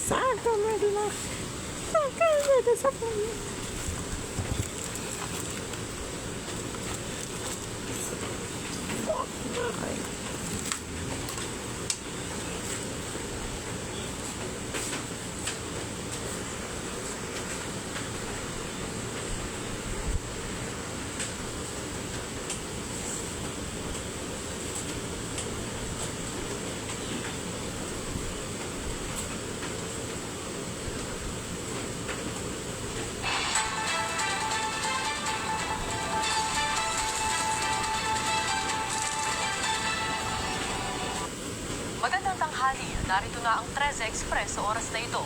Sácame de la... Sácame de esa familia. Magandang tanghali, narito na ang 13 Express sa oras na ito.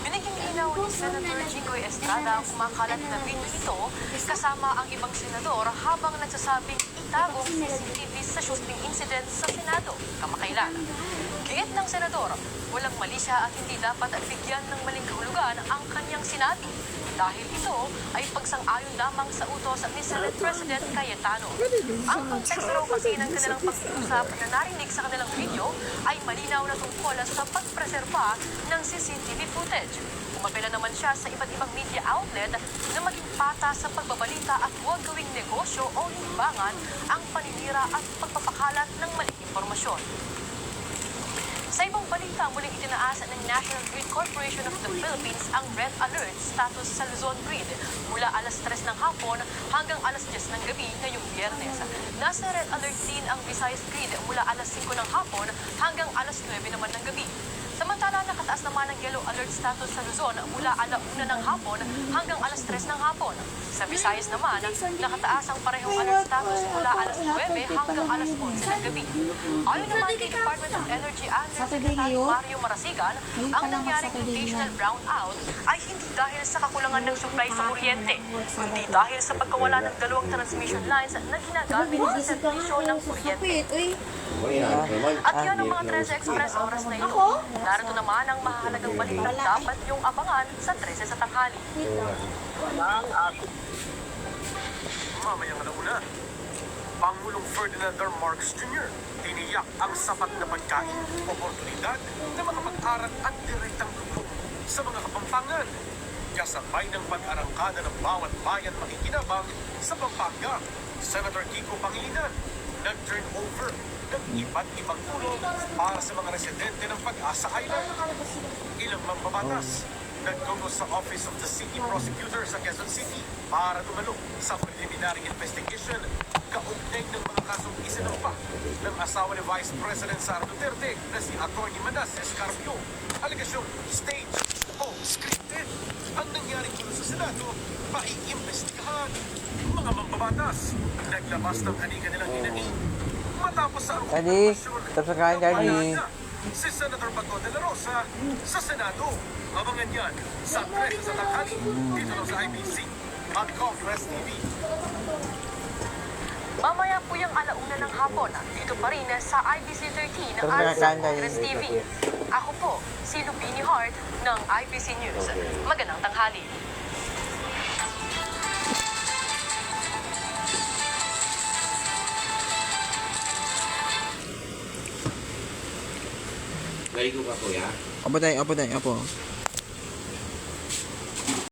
Biniging linaw ni Senator Jinggoy Estrada ang kumakalat na video nito kasama ang ibang senador habang nagsasabing itagong CCTV sa shooting incident sa Senado kamakailan. Giit ng senador, walang mali siya at hindi dapat bigyan ng maling kahulugan ang kanyang sinabi dahil ito ay pagsang-ayon lamang sa utos ni Senate President Cayetano. Ang konteksto raw kasi ng kanilang pag-uusap na narinig sa kanilang video ay malinaw na tungkol sa pagpreserba ng CCTV footage. Umapela naman siya sa iba't ibang media outlet na maging patas sa pagbabalita at huwag gawing negosyo o limbangan ang paninira at pagpapakalat ng maling impormasyon. Sa ibang balita, muling itinaas ng National Grid Corporation of the Philippines ang Red Alert status sa Luzon Grid mula alas 3 ng hapon hanggang alas 10 ng gabi ngayong Biyernes. Nasa Red Alert din ang Visayas Grid mula alas 5 ng hapon hanggang alas 9 naman ng gabi. Samantala, nakataas naman ang Yellow Alert status sa Luzon mula alauna ng hapon hanggang alas 3 ng hapon. Sa Visayas naman, nakataas ang parehong alert status mula alas 9 hanggang alas 11 ng gabi. Ayon naman kay Department of Energy Secretary Mario Marasigan, ang nangyaring rotational brownout ay hindi dahil sa kakulangan ng supply sa kuryente, kundi dahil sa pagkawala ng dalawang transmission lines na ginagamit sa servisyo ng kuryente. At yan ang mga 13 Express oras na ito. Narito naman ang mahalagang balitang dapat niyong abangan sa 13 sa tanghali. Mamayang alauna, Pangulong Ferdinand R. Marcos Jr. tiniyak ang sapat na pagkain, oportunidad na makapag-aral at direktang tulong sa mga Kapampangan. Kasabay ng pag-arangkada ng bawat bayan makikinabang sa Pampanga, Senator Kiko Pangilinan nag-turn over ng iba't ibang tulong para sa mga residente ng Pag-asa Island. Ilang mambabatas nagtungo sa Office of the City Prosecutor sa Quezon City para dumalo sa preliminary investigation kaugnay ng mga kasong isinampa ng asawa ni Vice President Sara Duterte na si Atty. Manas Escarpio. Allegasyong stage o scripted ang nangyaring gulo sa Senado, maiimbestigahan. Mga mambabatas, naglabas ng halika nilang inain matapos sa si Senator Bato de la Rosa sa Senado. Abangan yan sa 13 sa tanghali dito lang sa IBC at Congress TV. Mamaya po yung alauna ng hapon, dito pa rin sa IBC 13 at sa Congress TV. Ako po, si Lupini Hart ng IBC News. Magandang tanghali. Naligo ka, kuya? Opo tayo, opo tayo, opo.